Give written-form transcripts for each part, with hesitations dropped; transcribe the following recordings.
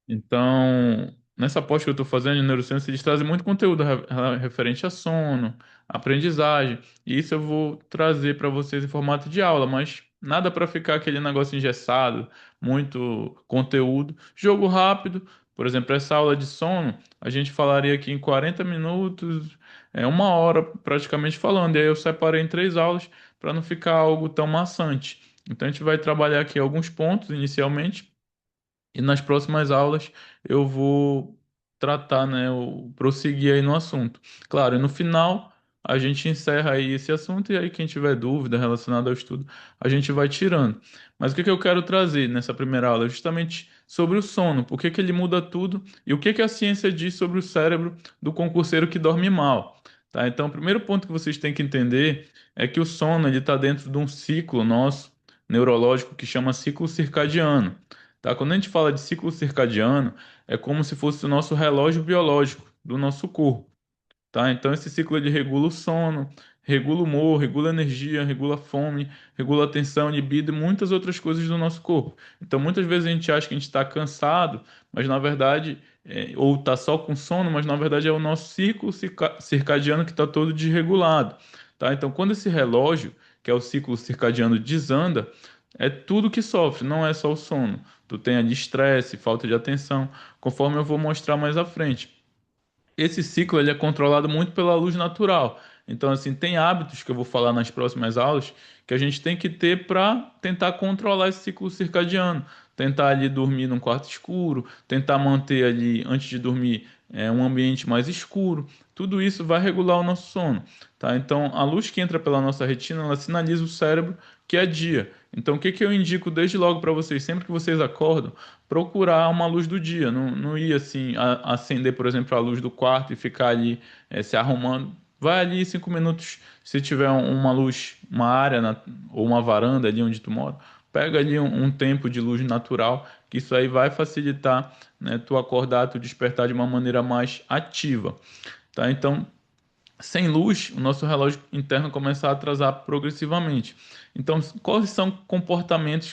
Então, nessa pós que eu estou fazendo de neurociência, eles trazem muito conteúdo referente a sono, aprendizagem, e isso eu vou trazer para vocês em formato de aula, mas nada para ficar aquele negócio engessado, muito conteúdo. Jogo rápido, por exemplo, essa aula de sono, a gente falaria aqui em 40 minutos, uma hora praticamente falando, e aí eu separei em três aulas para não ficar algo tão maçante. Então, a gente vai trabalhar aqui alguns pontos inicialmente. E nas próximas aulas eu vou tratar, né, prosseguir aí no assunto. Claro, e no final a gente encerra aí esse assunto e aí quem tiver dúvida relacionada ao estudo, a gente vai tirando. Mas o que que eu quero trazer nessa primeira aula? Justamente sobre o sono, por que que ele muda tudo e o que que a ciência diz sobre o cérebro do concurseiro que dorme mal. Tá? Então, o primeiro ponto que vocês têm que entender é que o sono ele está dentro de um ciclo nosso neurológico que chama ciclo circadiano. Tá? Quando a gente fala de ciclo circadiano, é como se fosse o nosso relógio biológico do nosso corpo. Tá? Então, esse ciclo ele regula o sono, regula o humor, regula a energia, regula a fome, regula a tensão, libido e muitas outras coisas do nosso corpo. Então, muitas vezes a gente acha que a gente está cansado, mas na verdade, ou está só com sono, mas na verdade é o nosso ciclo circadiano que está todo desregulado. Tá? Então, quando esse relógio, que é o ciclo circadiano, desanda, é tudo que sofre, não é só o sono. Tu tem ali estresse, falta de atenção, conforme eu vou mostrar mais à frente. Esse ciclo ele é controlado muito pela luz natural. Então, assim, tem hábitos que eu vou falar nas próximas aulas que a gente tem que ter para tentar controlar esse ciclo circadiano. Tentar ali dormir num quarto escuro, tentar manter ali, antes de dormir, um ambiente mais escuro. Tudo isso vai regular o nosso sono, tá? Então, a luz que entra pela nossa retina, ela sinaliza o cérebro que é dia. Então, o que que eu indico desde logo para vocês? Sempre que vocês acordam, procurar uma luz do dia, não ir assim acender, por exemplo, a luz do quarto e ficar ali se arrumando. Vai ali 5 minutos, se tiver uma luz, uma área ou uma varanda ali onde tu mora, pega ali um tempo de luz natural, que isso aí vai facilitar, né, tu acordar, tu despertar de uma maneira mais ativa, tá? Então, sem luz, o nosso relógio interno começa a atrasar progressivamente. Então, quais são comportamentos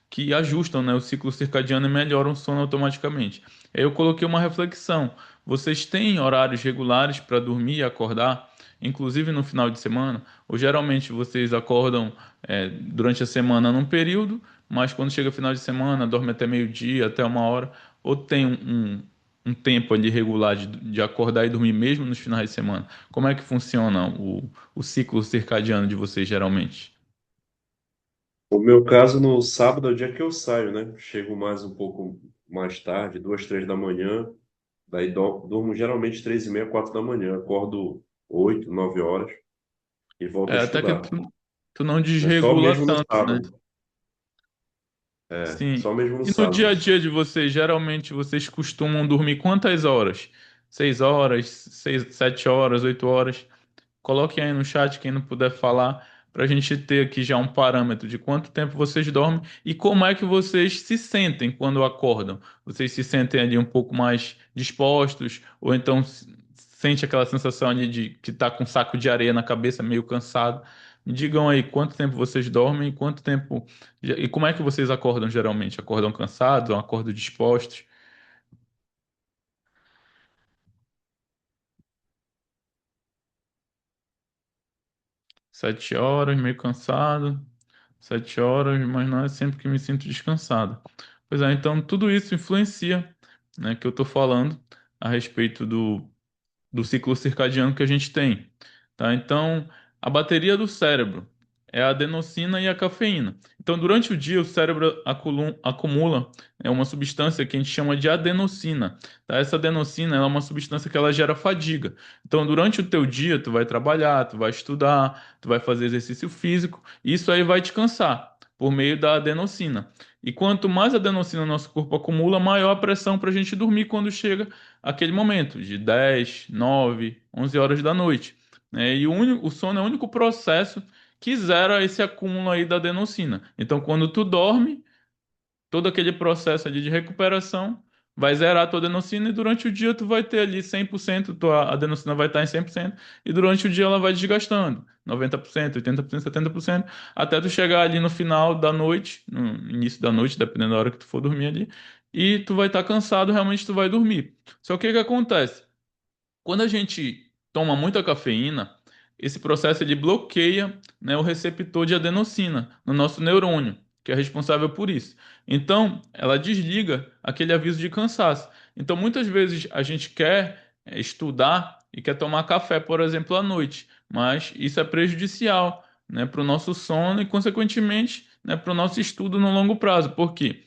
que ajustam, né, o ciclo circadiano e melhoram o sono automaticamente? Aí eu coloquei uma reflexão. Vocês têm horários regulares para dormir e acordar, inclusive no final de semana? Ou geralmente vocês acordam, durante a semana num período, mas quando chega final de semana, dorme até meio-dia, até uma hora? Ou tem um tempo ali regular de acordar e dormir mesmo nos finais de semana? Como é que funciona o ciclo circadiano de vocês geralmente? O meu caso, no sábado é o dia que eu saio, né? Chego mais um pouco mais tarde, 2, 3 da manhã. Daí durmo geralmente 3h30, 4 da manhã. Acordo 8, 9 horas e volto a Até que estudar. tu não É só desregula mesmo no tanto, né? sábado. É, Sim. só mesmo no E no dia sábado. a dia de vocês, geralmente vocês costumam dormir quantas horas? 6 horas, 7 horas, 8 horas? Coloquem aí no chat quem não puder falar, para a gente ter aqui já um parâmetro de quanto tempo vocês dormem e como é que vocês se sentem quando acordam. Vocês se sentem ali um pouco mais dispostos, ou então sente aquela sensação ali de que tá com um saco de areia na cabeça, meio cansado. Me digam aí quanto tempo vocês dormem, quanto tempo e como é que vocês acordam geralmente? Acordam cansados ou acordam dispostos? 7 horas, meio cansado. 7 horas, mas não é sempre que me sinto descansado. Pois é, então tudo isso influencia, né, que eu estou falando a respeito do ciclo circadiano que a gente tem, tá? Então, a bateria do cérebro é a adenosina e a cafeína. Então, durante o dia, o cérebro acumula uma substância que a gente chama de adenosina, tá? Essa adenosina ela é uma substância que ela gera fadiga. Então, durante o teu dia, tu vai trabalhar, tu vai estudar, tu vai fazer exercício físico, e isso aí vai te cansar por meio da adenosina. E quanto mais adenosina nosso corpo acumula, maior a pressão para a gente dormir quando chega aquele momento de 10, 9, 11 horas da noite, né? E o sono é o único processo que zera esse acúmulo aí da adenosina. Então, quando tu dorme, todo aquele processo ali de recuperação vai zerar a tua adenosina e durante o dia tu vai ter ali 100%, tua adenosina vai estar em 100% e durante o dia ela vai desgastando, 90%, 80%, 70%, até tu chegar ali no final da noite, no início da noite, dependendo da hora que tu for dormir ali, e tu vai estar cansado, realmente tu vai dormir. Só que o que acontece? Quando a gente toma muita cafeína, esse processo ele bloqueia, né, o receptor de adenosina no nosso neurônio, que é responsável por isso. Então, ela desliga aquele aviso de cansaço. Então, muitas vezes a gente quer estudar e quer tomar café, por exemplo, à noite, mas isso é prejudicial, né, para o nosso sono e, consequentemente, né, para o nosso estudo no longo prazo. Por quê?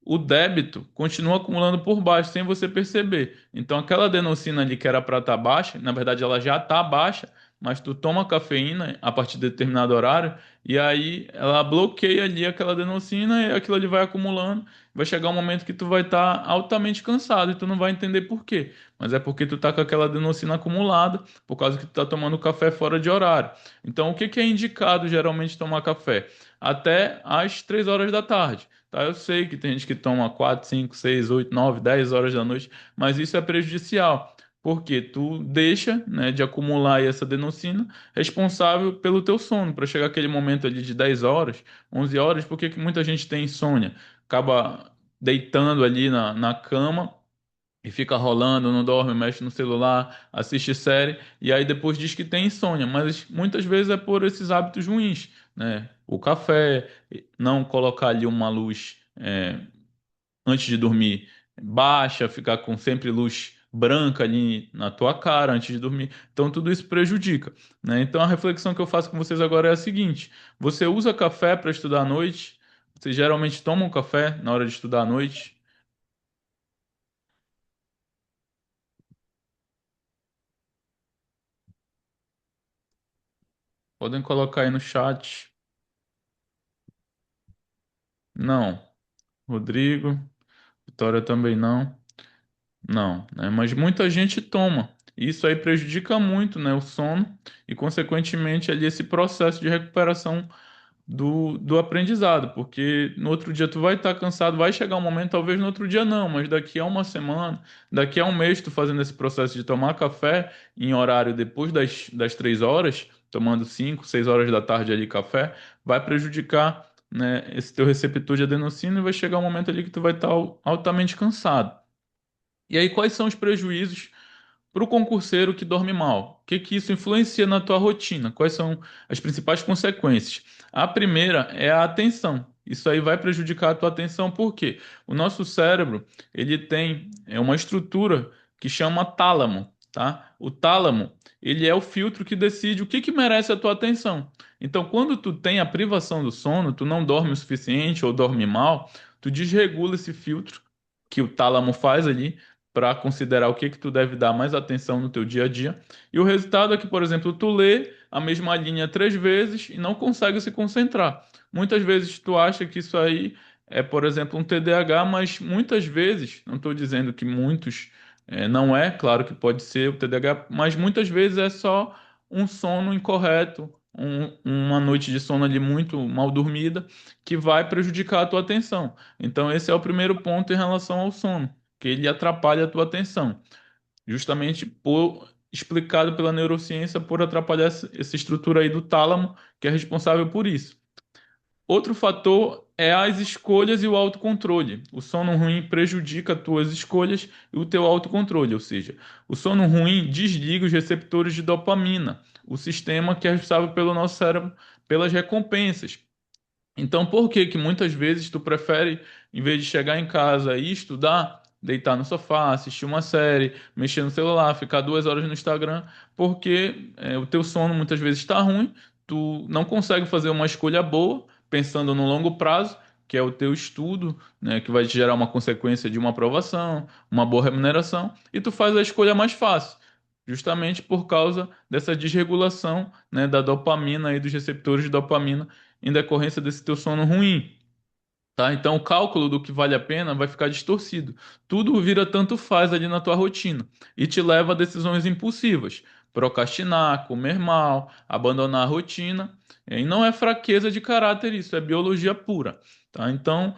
O débito continua acumulando por baixo sem você perceber. Então, aquela adenosina ali que era para estar baixa, na verdade ela já está baixa, mas tu toma cafeína a partir de determinado horário e aí ela bloqueia ali aquela adenosina e aquilo ali vai acumulando. Vai chegar um momento que tu vai estar altamente cansado e tu não vai entender por quê. Mas é porque tu tá com aquela adenosina acumulada por causa que tu tá tomando café fora de horário. Então, o que que é indicado geralmente tomar café? Até às 3 horas da tarde. Tá, eu sei que tem gente que toma 4, 5, 6, 8, 9, 10 horas da noite, mas isso é prejudicial, porque tu deixa, né, de acumular aí essa adenosina responsável pelo teu sono, para chegar aquele momento ali de 10 horas, 11 horas, porque que muita gente tem insônia, acaba deitando ali na cama e fica rolando, não dorme, mexe no celular, assiste série, e aí depois diz que tem insônia, mas muitas vezes é por esses hábitos ruins, né? O café, não colocar ali uma luz antes de dormir baixa, ficar com sempre luz branca ali na tua cara antes de dormir. Então tudo isso prejudica, né? Então a reflexão que eu faço com vocês agora é a seguinte: você usa café para estudar à noite? Vocês geralmente tomam café na hora de estudar à noite? Podem colocar aí no chat. Não. Rodrigo, Vitória também não. Não, né? Mas muita gente toma. Isso aí prejudica muito, né, o sono e, consequentemente, ali esse processo de recuperação do aprendizado, porque no outro dia tu vai estar cansado, vai chegar um momento, talvez no outro dia não, mas daqui a uma semana, daqui a um mês, tu fazendo esse processo de tomar café em horário depois das 3 horas, tomando 5, 6 horas da tarde ali café, vai prejudicar, né, esse teu receptor de adenosina e vai chegar um momento ali que tu vai estar altamente cansado. E aí, quais são os prejuízos para o concurseiro que dorme mal? O que que isso influencia na tua rotina? Quais são as principais consequências? A primeira é a atenção. Isso aí vai prejudicar a tua atenção, porque o nosso cérebro, ele tem uma estrutura que chama tálamo, tá? O tálamo, ele é o filtro que decide o que que merece a tua atenção. Então, quando tu tem a privação do sono, tu não dorme o suficiente ou dorme mal, tu desregula esse filtro que o tálamo faz ali para considerar o que que tu deve dar mais atenção no teu dia a dia. E o resultado é que, por exemplo, tu lê a mesma linha 3 vezes e não consegue se concentrar. Muitas vezes tu acha que isso aí é, por exemplo, um TDAH, mas muitas vezes, não estou dizendo que muitos não é, claro que pode ser o TDAH, mas muitas vezes é só um sono incorreto, uma noite de sono ali muito mal dormida, que vai prejudicar a tua atenção. Então, esse é o primeiro ponto em relação ao sono, que ele atrapalha a tua atenção, justamente por explicado pela neurociência por atrapalhar essa estrutura aí do tálamo, que é responsável por isso. Outro fator é as escolhas e o autocontrole. O sono ruim prejudica as tuas escolhas e o teu autocontrole, ou seja, o sono ruim desliga os receptores de dopamina, o sistema que é responsável pelo nosso cérebro pelas recompensas. Então, por que que muitas vezes tu prefere, em vez de chegar em casa e estudar, deitar no sofá, assistir uma série, mexer no celular, ficar 2 horas no Instagram, porque o teu sono muitas vezes está ruim, tu não consegue fazer uma escolha boa, pensando no longo prazo, que é o teu estudo, né, que vai te gerar uma consequência de uma aprovação, uma boa remuneração, e tu faz a escolha mais fácil. Justamente por causa dessa desregulação, né, da dopamina e dos receptores de dopamina em decorrência desse teu sono ruim, tá? Então o cálculo do que vale a pena vai ficar distorcido. Tudo vira tanto faz ali na tua rotina e te leva a decisões impulsivas, procrastinar, comer mal, abandonar a rotina. E não é fraqueza de caráter isso, é biologia pura, tá? Então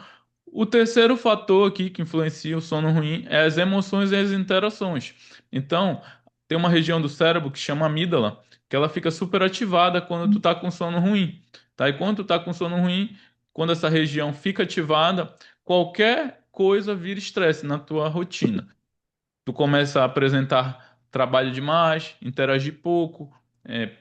O terceiro fator aqui que influencia o sono ruim é as emoções e as interações. Então, tem uma região do cérebro que chama amígdala, que ela fica superativada quando tu tá com sono ruim, tá? E quando tu tá com sono ruim, quando essa região fica ativada, qualquer coisa vira estresse na tua rotina. Tu começa a apresentar trabalho demais, interagir pouco,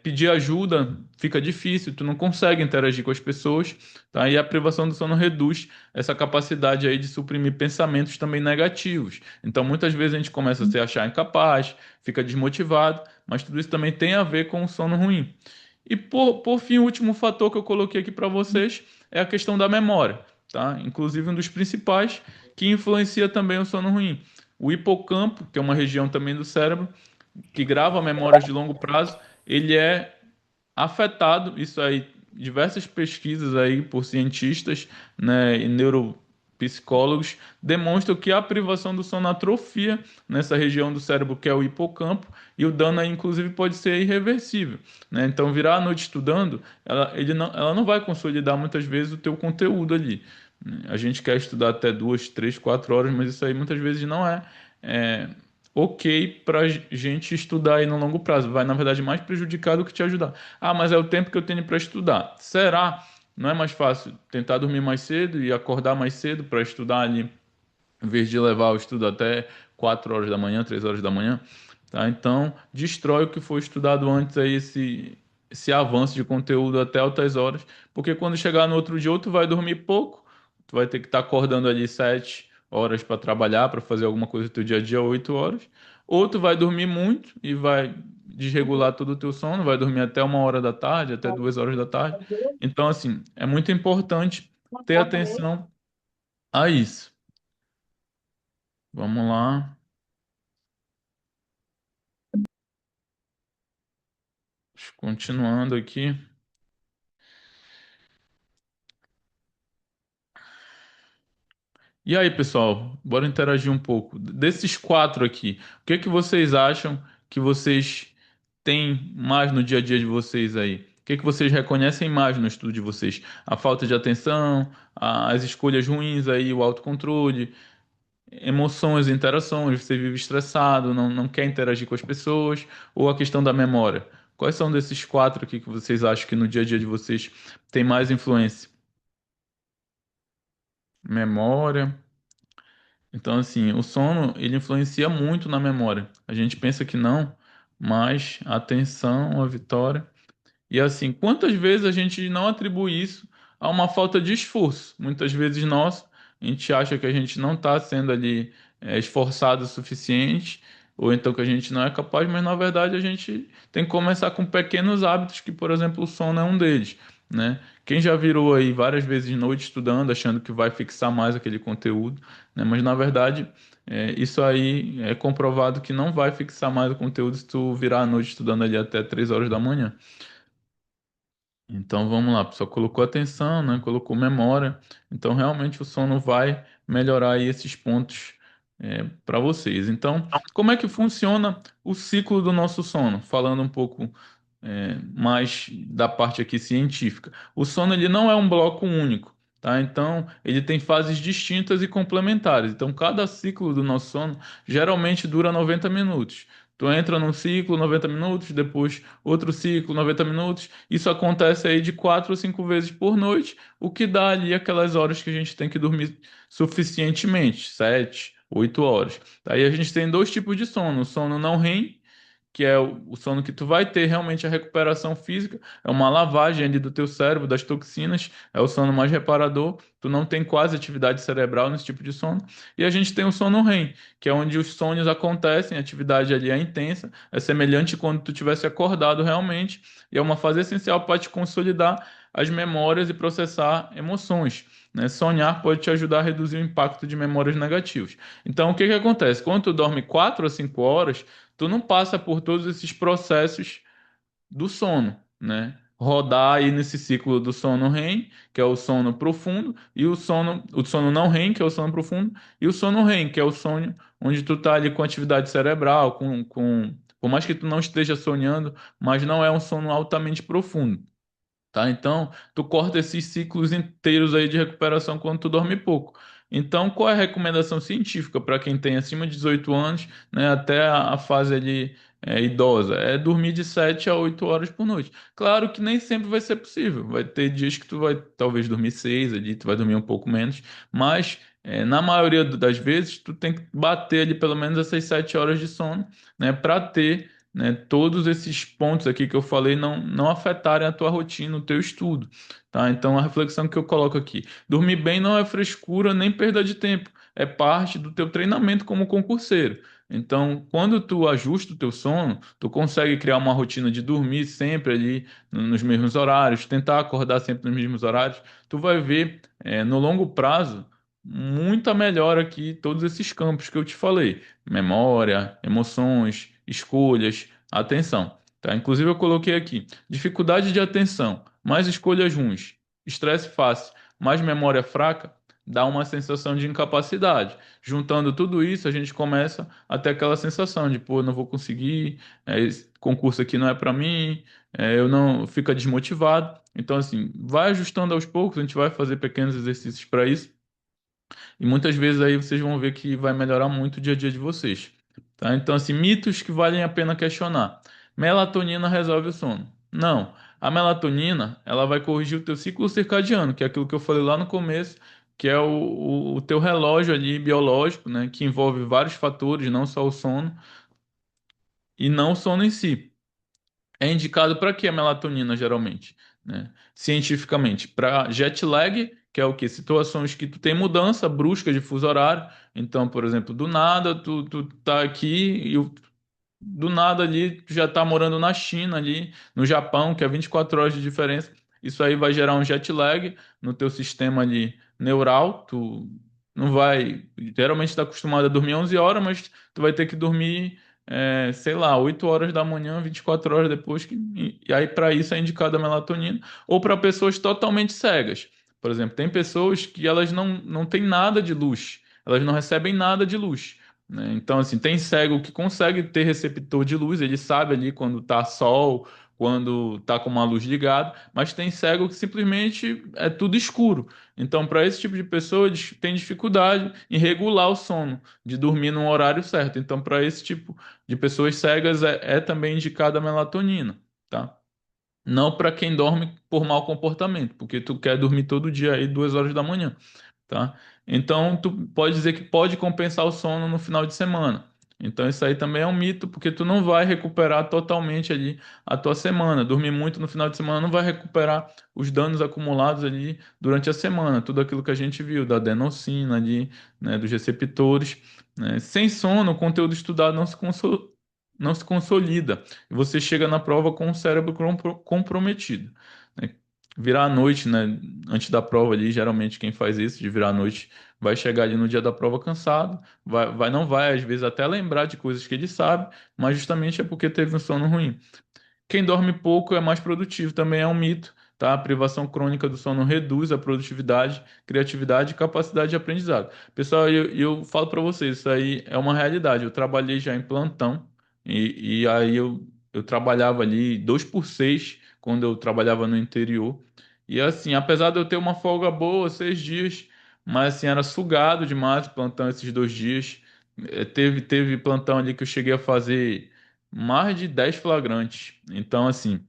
pedir ajuda fica difícil, tu não consegue interagir com as pessoas, tá? E a privação do sono reduz essa capacidade aí de suprimir pensamentos também negativos. Então, muitas vezes a gente começa a se achar incapaz, fica desmotivado, mas tudo isso também tem a ver com o sono ruim. E por fim, o último fator que eu coloquei aqui para vocês é a questão da memória, tá? Inclusive um dos principais que influencia também o sono ruim. O hipocampo, que é uma região também do cérebro, que grava memórias de longo prazo, ele é afetado, isso aí, diversas pesquisas aí por cientistas, né, e neuropsicólogos demonstram que a privação do sono atrofia nessa região do cérebro que é o hipocampo e o dano aí, inclusive, pode ser irreversível, né? Então, virar a noite estudando, ela não vai consolidar muitas vezes o teu conteúdo ali, né? A gente quer estudar até 2, 3, 4 horas, mas isso aí muitas vezes não é ok para gente estudar aí no longo prazo. Vai, na verdade, mais prejudicar do que te ajudar. Ah, mas é o tempo que eu tenho para estudar. Será? Não é mais fácil tentar dormir mais cedo e acordar mais cedo para estudar ali, em vez de levar o estudo até 4 horas da manhã, 3 horas da manhã? Tá? Então, destrói o que foi estudado antes aí, esse avanço de conteúdo até altas horas, porque quando chegar no outro dia, ou tu vai dormir pouco, tu vai ter que estar acordando ali 7 horas para trabalhar, para fazer alguma coisa do teu dia a dia, 8 horas, ou tu vai dormir muito e vai desregular todo o teu sono, vai dormir até 1 hora da tarde, até 2 horas da tarde. Então, assim, é muito importante ter atenção a isso. Vamos lá, continuando aqui. E aí, pessoal, bora interagir um pouco. Desses quatro aqui, o que é que vocês acham que vocês têm mais no dia a dia de vocês aí? O que é que vocês reconhecem mais no estudo de vocês? A falta de atenção, as escolhas ruins aí, o autocontrole, emoções, interações, você vive estressado, não quer interagir com as pessoas, ou a questão da memória? Quais são desses quatro aqui que vocês acham que no dia a dia de vocês tem mais influência? Memória. Então, assim, o sono, ele influencia muito na memória. A gente pensa que não, mas a atenção, a vitória. E assim, quantas vezes a gente não atribui isso a uma falta de esforço? Muitas vezes nós, a gente acha que a gente não está sendo ali esforçado o suficiente, ou então que a gente não é capaz, mas na verdade a gente tem que começar com pequenos hábitos, que, por exemplo, o sono é um deles, né? Quem já virou aí várias vezes de noite estudando, achando que vai fixar mais aquele conteúdo, né? Mas na verdade, isso aí é comprovado que não vai fixar mais o conteúdo se tu virar a noite estudando ali até 3 horas da manhã. Então vamos lá, a pessoa colocou atenção, né? Colocou memória. Então realmente o sono vai melhorar aí esses pontos para vocês. Então, como é que funciona o ciclo do nosso sono? Falando um pouco mais da parte aqui científica. O sono ele não é um bloco único, tá? Então ele tem fases distintas e complementares. Então cada ciclo do nosso sono geralmente dura 90 minutos. Tu entra num ciclo, 90 minutos, depois outro ciclo, 90 minutos. Isso acontece aí de 4 ou 5 vezes por noite, o que dá ali aquelas horas que a gente tem que dormir suficientemente, 7, 8 horas. Aí a gente tem dois tipos de sono: o sono não REM, que é o sono que tu vai ter realmente a recuperação física, é uma lavagem ali do teu cérebro, das toxinas, é o sono mais reparador, tu não tem quase atividade cerebral nesse tipo de sono. E a gente tem o sono REM, que é onde os sonhos acontecem, a atividade ali é intensa, é semelhante quando tu tivesse acordado realmente, e é uma fase essencial para te consolidar as memórias e processar emoções. Né? Sonhar pode te ajudar a reduzir o impacto de memórias negativas. Então, o que que acontece? Quando tu dorme 4 a 5 horas, tu não passa por todos esses processos do sono, né? Rodar aí nesse ciclo do sono REM, que é o sono profundo, e o sono não REM, que é o sono profundo, e o sono REM, que é o sono onde tu tá ali com atividade cerebral, por mais que tu não esteja sonhando, mas não é um sono altamente profundo. Tá? Então, tu corta esses ciclos inteiros aí de recuperação quando tu dorme pouco. Então, qual é a recomendação científica para quem tem acima de 18 anos, né, até a fase ali, idosa? É dormir de 7 a 8 horas por noite. Claro que nem sempre vai ser possível. Vai ter dias que tu vai talvez dormir 6 ali, tu vai dormir um pouco menos, mas na maioria das vezes tu tem que bater ali pelo menos essas 7 horas de sono, né, para ter, né, todos esses pontos aqui que eu falei não afetarem a tua rotina, o teu estudo, tá? Então a reflexão que eu coloco aqui: dormir bem não é frescura nem perda de tempo, é parte do teu treinamento como concurseiro. Então, quando tu ajusta o teu sono, tu consegue criar uma rotina de dormir sempre ali nos mesmos horários, tentar acordar sempre nos mesmos horários. Tu vai ver, no longo prazo, muita melhora aqui, todos esses campos que eu te falei: memória, emoções, escolhas, atenção. Tá? Inclusive, eu coloquei aqui: dificuldade de atenção, mais escolhas ruins, estresse fácil, mais memória fraca, dá uma sensação de incapacidade. Juntando tudo isso, a gente começa a ter aquela sensação de, pô, não vou conseguir, esse concurso aqui não é para mim, eu não fica desmotivado. Então, assim, vai ajustando aos poucos, a gente vai fazer pequenos exercícios para isso. E muitas vezes aí vocês vão ver que vai melhorar muito o dia a dia de vocês. Tá? Então, assim, mitos que valem a pena questionar. Melatonina resolve o sono. Não. A melatonina, ela vai corrigir o teu ciclo circadiano, que é aquilo que eu falei lá no começo, que é o teu relógio ali biológico, né, que envolve vários fatores, não só o sono, e não o sono em si. É indicado para que a melatonina, geralmente, né? Cientificamente, para jet lag, que é o quê? Situações que tu tem mudança brusca de fuso horário. Então, por exemplo, do nada, tu tá aqui e do nada ali, tu já tá morando na China ali, no Japão, que é 24 horas de diferença. Isso aí vai gerar um jet lag no teu sistema ali neural. Tu não vai, geralmente está acostumado a dormir 11 horas, mas tu vai ter que dormir, sei lá, 8 horas da manhã, 24 horas depois. E aí, para isso, é indicada a melatonina. Ou para pessoas totalmente cegas. Por exemplo, tem pessoas que elas não têm nada de luz, elas não recebem nada de luz, né? Então, assim, tem cego que consegue ter receptor de luz, ele sabe ali quando tá sol, quando tá com uma luz ligada, mas tem cego que simplesmente é tudo escuro. Então, para esse tipo de pessoa, eles têm dificuldade em regular o sono, de dormir num horário certo. Então, para esse tipo de pessoas cegas, é também indicada a melatonina, tá? Não para quem dorme por mau comportamento, porque tu quer dormir todo dia aí 2 horas da manhã, tá? Então, tu pode dizer que pode compensar o sono no final de semana. Então, isso aí também é um mito, porque tu não vai recuperar totalmente ali a tua semana. Dormir muito no final de semana não vai recuperar os danos acumulados ali durante a semana. Tudo aquilo que a gente viu, da adenosina ali, né, dos receptores, né? Sem sono, o conteúdo estudado não se consolida. E você chega na prova com o cérebro comprometido, né? Virar à noite, né? Antes da prova ali, geralmente quem faz isso, de virar à noite, vai chegar ali no dia da prova cansado, não vai, às vezes, até lembrar de coisas que ele sabe, mas justamente é porque teve um sono ruim. Quem dorme pouco é mais produtivo, também é um mito, tá? A privação crônica do sono reduz a produtividade, criatividade e capacidade de aprendizado. Pessoal, eu falo para vocês, isso aí é uma realidade. Eu trabalhei já em plantão e aí eu trabalhava ali 2 por 6 quando eu trabalhava no interior. E assim, apesar de eu ter uma folga boa, 6 dias, mas assim, era sugado demais o plantão esses 2 dias. Teve plantão ali que eu cheguei a fazer mais de 10 flagrantes. Então, assim,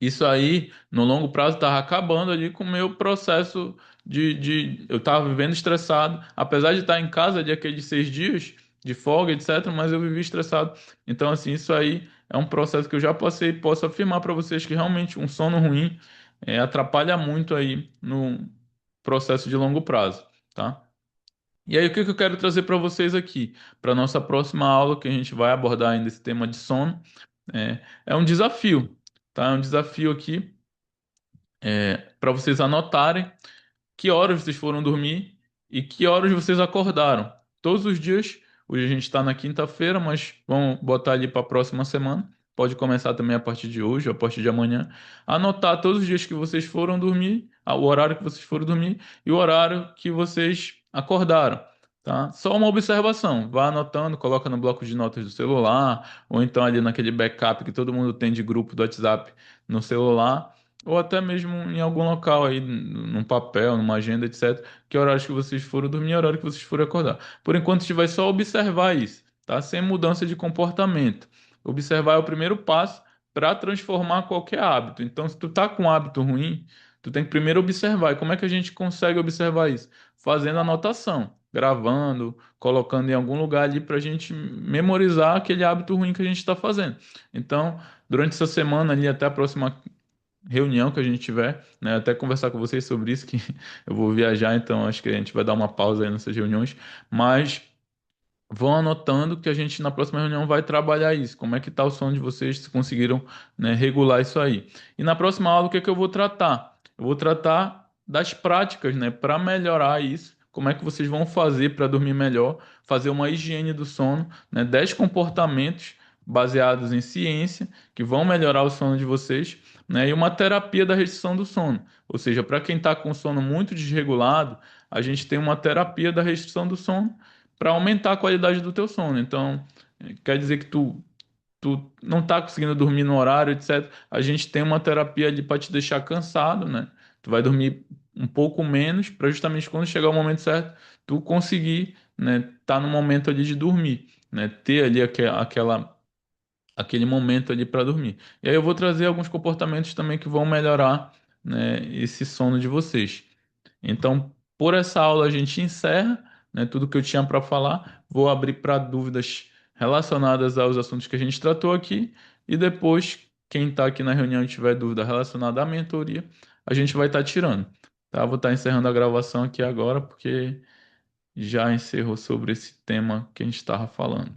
isso aí, no longo prazo, estava acabando ali com o meu processo eu estava vivendo estressado, apesar de estar em casa ali aqueles 6 dias de folga, etc., mas eu vivi estressado. Então, assim, isso aí é um processo que eu já passei e posso afirmar para vocês que realmente um sono ruim atrapalha muito aí no processo de longo prazo, tá? E aí, o que que eu quero trazer para vocês aqui, para nossa próxima aula, que a gente vai abordar ainda esse tema de sono, é um desafio, tá? É um desafio aqui para vocês anotarem que horas vocês foram dormir e que horas vocês acordaram. Todos os dias, hoje a gente está na quinta-feira, mas vamos botar ali para a próxima semana. Pode começar também a partir de hoje, a partir de amanhã. Anotar todos os dias que vocês foram dormir, o horário que vocês foram dormir e o horário que vocês acordaram. Tá? Só uma observação, vá anotando, coloca no bloco de notas do celular, ou então ali naquele backup que todo mundo tem de grupo do WhatsApp no celular. ou até mesmo em algum local aí, num papel, numa agenda, etc. Que horários que vocês foram dormir, horário que vocês foram acordar. Por enquanto, a gente vai só observar isso, tá? Sem mudança de comportamento. Observar é o primeiro passo para transformar qualquer hábito. Então, se tu tá com um hábito ruim, tu tem que primeiro observar. E como é que a gente consegue observar isso? Fazendo anotação, gravando, colocando em algum lugar ali para a gente memorizar aquele hábito ruim que a gente está fazendo. Então, durante essa semana ali, até a próxima reunião que a gente tiver, né? Até conversar com vocês sobre isso, que eu vou viajar, então acho que a gente vai dar uma pausa aí nessas reuniões, mas vão anotando que a gente na próxima reunião vai trabalhar isso. Como é que tá o sono de vocês, se conseguiram, né, regular isso aí. E na próxima aula, o que é que eu vou tratar? Eu vou tratar das práticas, né, para melhorar isso. Como é que vocês vão fazer para dormir melhor, fazer uma higiene do sono, né, 10 comportamentos baseados em ciência que vão melhorar o sono de vocês, né, e uma terapia da restrição do sono. Ou seja, para quem está com sono muito desregulado, a gente tem uma terapia da restrição do sono para aumentar a qualidade do teu sono. Então, quer dizer que tu não tá conseguindo dormir no horário, etc. A gente tem uma terapia ali para te deixar cansado, né? Tu vai dormir um pouco menos para justamente quando chegar o momento certo, tu conseguir, né, tá no momento ali de dormir, né? Ter ali aquele momento ali para dormir. E aí eu vou trazer alguns comportamentos também que vão melhorar, né, esse sono de vocês. Então, por essa aula a gente encerra, né, tudo que eu tinha para falar. Vou abrir para dúvidas relacionadas aos assuntos que a gente tratou aqui e depois, quem está aqui na reunião e tiver dúvida relacionada à mentoria, a gente vai estar tirando. Tá? Vou estar encerrando a gravação aqui agora porque já encerrou sobre esse tema que a gente estava falando.